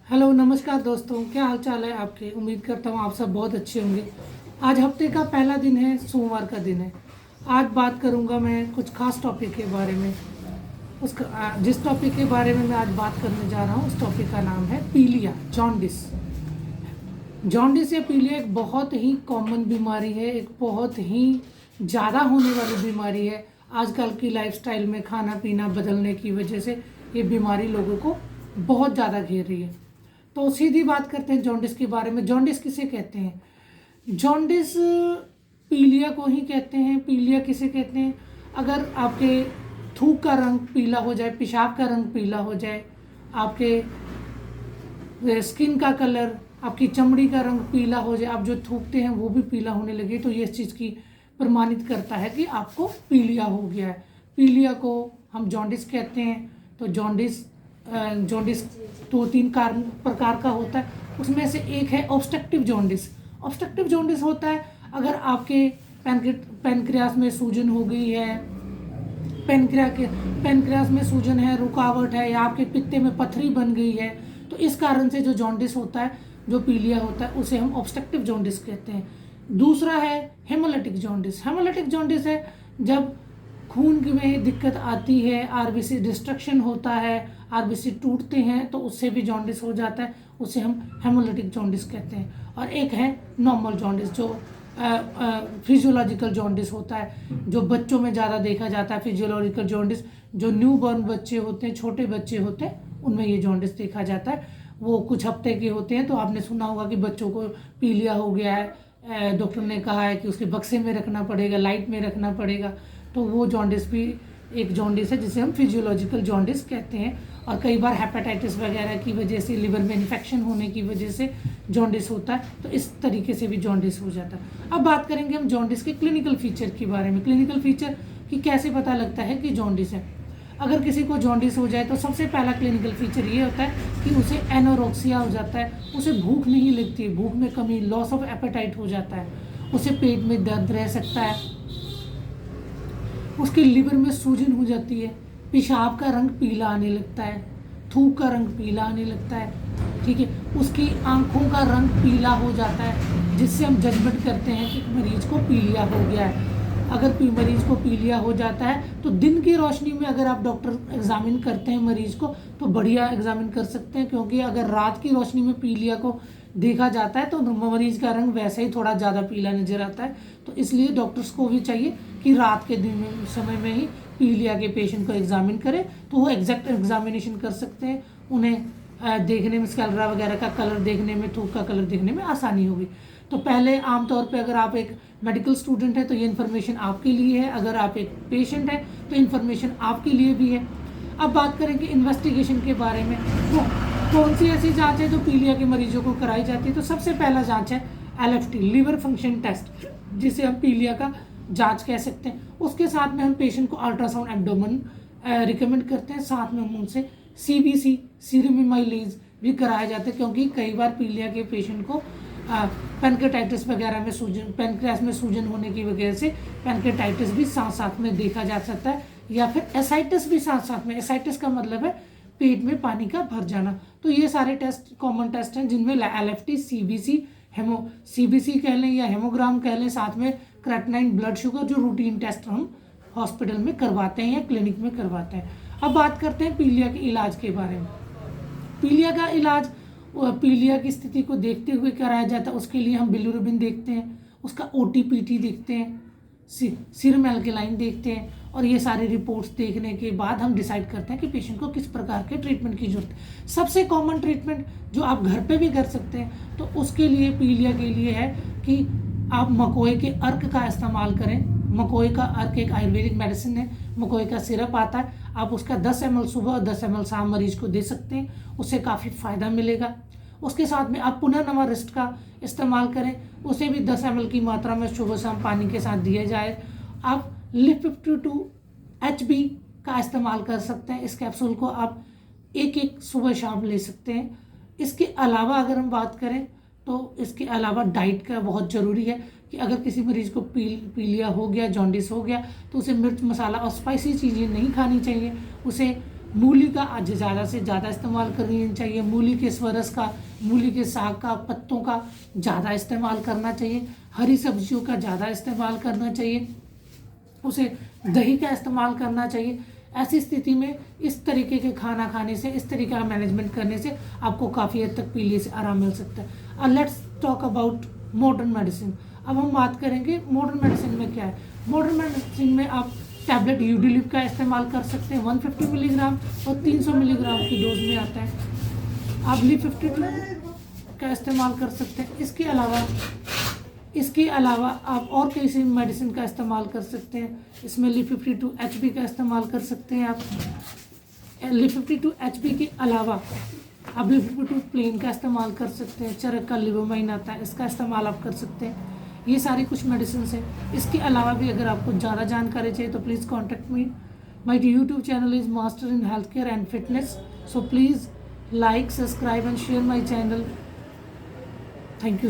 Hello नमस्कार दोस्तों, क्या हाल चाल है आपके। उम्मीद करता हूँ आप सब बहुत अच्छे होंगे। आज हफ्ते का पहला दिन है, सोमवार का दिन है। आज बात करूँगा मैं कुछ खास टॉपिक के बारे में। जिस टॉपिक के बारे में मैं आज बात करने जा रहा हूँ उस टॉपिक का नाम है पीलिया, जॉन्डिस। जॉन्डिस या पीलिया एक बहुत ही कॉमन बीमारी है, एक बहुत ही ज़्यादा होने वाली बीमारी है। आजकल की लाइफस्टाइल में खाना पीना बदलने की वजह से ये बीमारी लोगों को बहुत ज़्यादा घेर रही है। तो सीधी बात करते हैं जॉन्डिस के बारे में। जॉन्डिस किसे कहते हैं? जॉन्डिस पीलिया को ही कहते हैं। पीलिया किसे कहते हैं? अगर आपके थूक का रंग पीला हो जाए, पेशाब का रंग पीला हो जाए, आपके स्किन का कलर, आपकी चमड़ी का रंग पीला हो जाए, आप जो थूकते हैं वो भी पीला होने लगे, तो ये इस चीज़ की प्रमाणित करता है कि आपको पीलिया हो गया है। पीलिया को हम जॉन्डिस कहते हैं। तो जॉन्डिस दो तीन कारण प्रकार का होता है। उसमें से एक है ऑब्स्ट्रक्टिव जॉन्डिस। ऑब्स्ट्रक्टिव जॉन्डिस होता है अगर आपके पैनक्रियास में सूजन हो गई है, पैनक्रियास में सूजन है, रुकावट है, या आपके पित्ते में पथरी बन गई है, तो इस कारण से जो जॉन्डिस होता है, जो पीलिया होता है, उसे हम ऑब्स्ट्रक्टिव जॉन्डिस कहते हैं। दूसरा है हेमोलिटिक जॉन्डिस। हेमोलिटिक जॉन्डिस है जब खून में दिक्कत आती है, आरबीसी डिस्ट्रक्शन होता है, आरबीसी टूटते हैं, तो उससे भी जॉन्डिस हो जाता है, उसे हम हेमोलिटिक जॉन्डिस कहते हैं। और एक है नॉर्मल जॉन्डिस, जो फिजियोलॉजिकल जॉन्डिस होता है, जो बच्चों में ज़्यादा देखा जाता है। फिजियोलॉजिकल जॉन्डिस जो न्यू बॉर्न बच्चे होते हैं, छोटे बच्चे होते हैं, उनमें ये जॉन्डिस देखा जाता है। वो कुछ हफ्ते के होते हैं, तो आपने सुना होगा कि बच्चों को पीलिया हो गया है, डॉक्टर ने कहा है कि उसके बक्से में रखना पड़ेगा, लाइट में रखना पड़ेगा। तो वो जॉन्डिस भी एक जॉन्डिस है जिसे हम फिजियोलॉजिकल जॉन्डिस कहते हैं। और कई बार हेपेटाइटिस वगैरह की वजह से, लिवर में इन्फेक्शन होने की वजह से जॉन्डिस होता है, तो इस तरीके से भी जॉन्डिस हो जाता है। अब बात करेंगे हम जॉन्डिस के क्लिनिकल फीचर के बारे में। क्लिनिकल फीचर कि कैसे पता लगता है कि जॉन्डिस है। अगर किसी को जॉन्डिस हो जाए तो सबसे पहला क्लिनिकल फीचर ये होता है कि उसे एनोरेक्सिया हो जाता है, उसे भूख नहीं लगती, भूख में कमी, लॉस ऑफ एपेटाइट हो जाता है, उसे पेट में दर्द रह सकता है, उसके लिवर में सूजन हो जाती है, पेशाब का रंग पीला आने लगता है, थूक का रंग पीला आने लगता है, ठीक है, उसकी आंखों का रंग पीला हो जाता है, जिससे हम जजमेंट करते हैं कि मरीज को पीलिया हो गया है। अगर मरीज को पीलिया हो जाता है तो दिन की रोशनी में अगर आप डॉक्टर एग्जामिन करते हैं मरीज को तो बढ़िया एग्जामिन कर सकते हैं, क्योंकि अगर रात की रोशनी में पीलिया को देखा जाता है तो मरीज का रंग वैसे ही थोड़ा ज़्यादा पीला नजर आता है। तो इसलिए डॉक्टर्स को भी चाहिए कि रात के दिन में समय में ही पीलिया के पेशेंट को एग्जामिन करें, तो वो एग्जैक्ट एग्जामिनेशन कर सकते हैं। उन्हें देखने में, स्कैलरा वगैरह का कलर देखने में, थूक का कलर देखने में आसानी होगी। तो पहले आमतौर पे अगर आप एक मेडिकल स्टूडेंट है तो ये इन्फॉर्मेशन आपके लिए है, अगर आप एक पेशेंट है तो इन्फॉर्मेशन आपके लिए भी है। अब बात करेंगे इन्वेस्टिगेशन के बारे में। तो कौन सी ऐसी जांच है जो पीलिया के मरीजों को कराई जाती है? तो सबसे पहला जांच है LFT, लिवर फंक्शन टेस्ट, जिसे हम पीलिया का जांच कह सकते हैं। उसके साथ में हम पेशेंट को अल्ट्रासाउंड एब्डोमेन रिकमेंड करते हैं। साथ में हम उनसे CBC, सीरम एमाइलेज भी कराया जाता है, क्योंकि कई बार पीलिया के पेशेंट को पैनक्रेटाइटिस वगैरह में सूजन, पैनक्रियास में सूजन होने की वजह से पैनक्रेटाइटिस भी साथ साथ में देखा जा सकता है, या फिर एसाइटिस भी साथ साथ में। एसाइटिस का मतलब है पेट में पानी का भर जाना। तो ये सारे टेस्ट कॉमन टेस्ट हैं जिनमें LFT, CBC, CBC कह लें या हेमोग्राम कह लें, साथ में क्रेटनाइन, ब्लड शुगर, जो रूटीन टेस्ट हम हॉस्पिटल में करवाते हैं या क्लिनिक में करवाते हैं। अब बात करते हैं पीलिया के इलाज के बारे में। पीलिया का इलाज पीलिया की स्थिति को देखते हुए कराया जाता है। उसके लिए हम बिलिरुबिन देखते हैं, उसका OTPT देखते हैं, सीरम एल्कलाइन देखते हैं, और ये सारी रिपोर्ट्स देखने के बाद हम डिसाइड करते हैं कि पेशेंट को किस प्रकार के ट्रीटमेंट की जरूरत है। सबसे कॉमन ट्रीटमेंट जो आप घर पे भी कर सकते हैं, तो उसके लिए पीलिया के लिए है कि आप मकोए के अर्क का इस्तेमाल करें। मकोए का अर्क एक आयुर्वेदिक मेडिसिन है, मकोए का सिरप आता है, आप उसका 10 ml सुबह और 10 ml शाम मरीज को दे सकते हैं, उससे काफ़ी फ़ायदा मिलेगा। उसके साथ में आप पुनर्नवा रिस्ट का इस्तेमाल करें, उसे भी 10 ml की मात्रा में सुबह शाम पानी के साथ दिया जाए। आप लिप 52HB का इस्तेमाल कर सकते हैं, इस कैप्सूल को आप एक सुबह शाम ले सकते हैं। इसके अलावा अगर हम बात करें तो इसके अलावा डाइट का बहुत ज़रूरी है कि अगर किसी मरीज़ को पीलिया हो गया, जॉन्डिस हो गया, तो उसे मिर्च मसाला और स्पाइसी चीज़ें नहीं खानी चाहिए। उसे मूली का आज ज़्यादा से ज़्यादा इस्तेमाल करनी चाहिए। मूली के स्वरस का, मूली के साग का, पत्तों का ज़्यादा इस्तेमाल करना चाहिए। हरी सब्जियों का ज़्यादा इस्तेमाल करना चाहिए। उसे दही का इस्तेमाल करना चाहिए। ऐसी स्थिति में इस तरीके के खाना खाने से, इस तरीके का मैनेजमेंट करने से आपको काफ़ी हद तक पीलिया से आराम मिल सकता है। Let's talk about modern medicine. अब हम बात करेंगे मॉडर्न मेडिसिन में क्या है। मॉडर्न मेडिसिन में आप टैबलेट यूडिलिप का इस्तेमाल कर सकते हैं। 150 मिलीग्राम और 300 मिलीग्राम की डोज में आता है। आप लिफ52 का इस्तेमाल कर सकते हैं। इसके अलावा आप और किसी मेडिसिन का इस्तेमाल कर सकते हैं। इसमें लिफ52 HB का इस्तेमाल कर सकते हैं। आप लिफ52 HB के अलावा आप लिफ52 प्लेन का इस्तेमाल कर सकते हैं। चरक का लिवोमाइन आता है, इसका इस्तेमाल आप कर सकते हैं। ये सारी कुछ मेडिसिन हैं। इसके अलावा भी अगर आपको ज़्यादा जानकारी चाहिए तो please contact me. My YouTube channel is master in health care and fitness. So please like, subscribe and share my channel. Thank you.